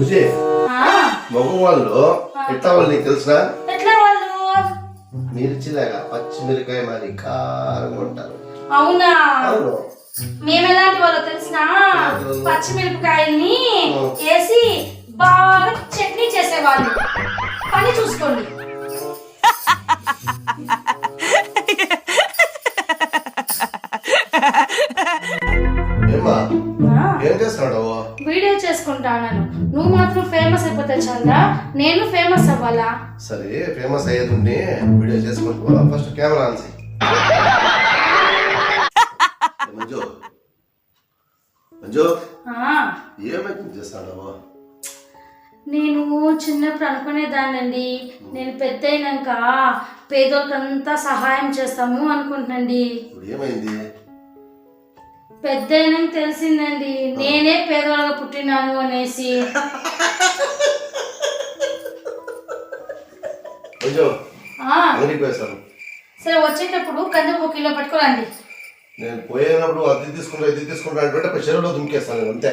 బుజ్జి మగవాళ్ళు ఎట్లా వాళ్ళు నీకు తెలుసా? ఎట్లా వాళ్ళు మిర్చిలాగా పచ్చిమిరకాయ మరి కారంగా ఉంటారు. అవునా? అవును. మేము ఎలాంటి వాళ్ళో తెలిసిన పచ్చిమిరపకాయల్ని వేసి బాగా చట్నీ చేసేవాళ్ళు. పని చూసుకోండి. ఏమ్మా ఏం చేస్తున్నాడు? వీడియో చేసుకుంటాను. నువ్వు మాత్రం ఫేమస్ అయిపోతే చంద్ర, నేను ఫేమస్ అవ్వాలా? సరే ఫేమస్ అయ్యేది ఉండి వీడియో చేసుకుంటూ ఫస్ట్ కెమెరా ఆన్ చేయి. మంజు మంజు ఏమైతే చేస్తాడు? నేను చిన్నప్పుడు అనుకునేదాన్నండి, నేను పెద్ద అయినాక పేదోళ్ళకంతా సహాయం చేస్తాము అనుకుంటున్నాండి. ఏమైంది? పెద్ద అయినాక తెలిసిందండి నేనే పేదవాళ్ళగా పుట్టినాను అనేసి. సరే వచ్చేటప్పుడు కంది 1 కిలో పట్టుకోరండి. నేను పోయేటప్పుడు అది తీసుకుంటా అంటే చెరువులో దుమికేస్తాను అంతే.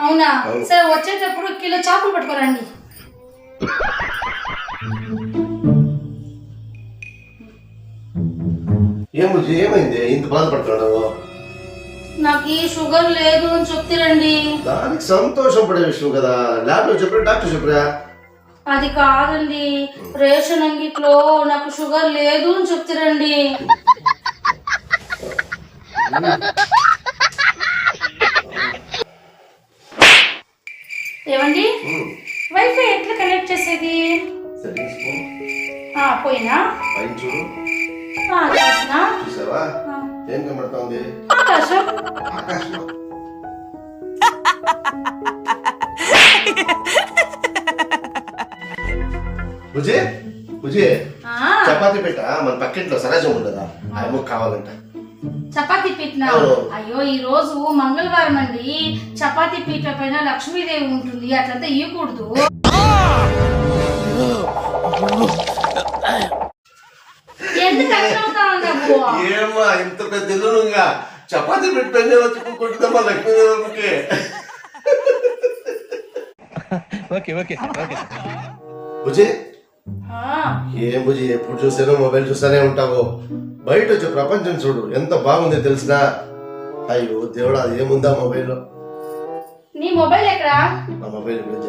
అవునా? సరే వచ్చేటప్పుడు 1 కిలో చేపలు పట్టుకోరండి. ఏమైంది ఇంత బాధపడుతున్నావు? నాకు ఈ షుగర్ లేదు అని చెప్తారండి. దానికి సంతోషం పడే విషయం కదా. ల్యాబ్ లో చెప్పరా డాక్టర్ చెప్పరా? అది కాదండి, రేషన్ అంగిట్లో నాకు షుగర్ లేదు అని చెప్తారండి. ఏమండి వైఫై ఎట్లా కనెక్ట్ చేసేది? పోయినా చూసావా ఏం కనబడుతోంది? ఆకాశం. ఆకాశం బుజ్జి బుజ్జి చపాతీ పెట్ట మన పక్కింట్లో సరాజం ఉండదా? ఆయమ్మకు కావాలంట. చపాతీ పీఠనా? అయ్యో ఈ రోజు మంగళవారం అండి, చపాతీ పీఠ పైన లక్ష్మీదేవి ఉంటుంది, అట్లంతా ఇవ్వకూడదు. ఏమ్మా ఇంత పెద్ద ఇల్లుగా చపాతీ పెట్టి పెన్నే వచ్చి కూకుంటుందమ్మా లక్ష్మీదేవికి. బుజ్జి ఏం బుజ్జి ఎప్పుడు చూసానో మొబైల్ చూస్తానే ఉంటావు. బయట వచ్చే ప్రపంచం చూడు ఎంత బాగుంది తెలిసినా. అయ్యో దేవుడా ఏముందా మొబైల్? నీ మొబైల్ ఎక్కడా? నా మొబైల్ గురించి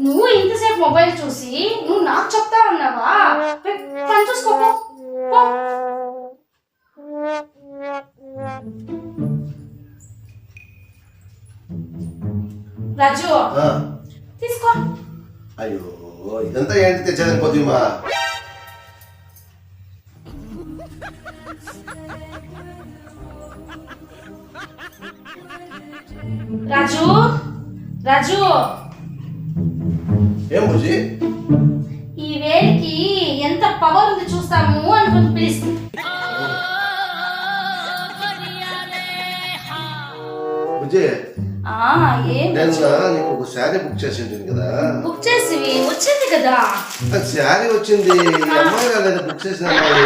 నువ్వు ఇంతసేపు మొబైల్ చూసి నువ్వు నాకు చెప్తా ఉన్నావా? పని చూసుకోపో. రాజు తీసుకో. అయ్యో ఇదంతా ఏంటి తెచ్చాదని పోతీమా? రాజు రాజు ఏం బుజ్జి ఈ వేడికి ఎంత పవర్ ఉంది చూస్తాము అనుకుని పిలుస్తుంది. బుజ్జి నేను నీకు ఒక శారీ బుక్ చేసి ఉంటుంది కదా. బుక్ చేసి వచ్చింది కదా. శారీ వచ్చింది. అమ్మాయి రాలేదు బుక్ చేసిన అమ్మాయి.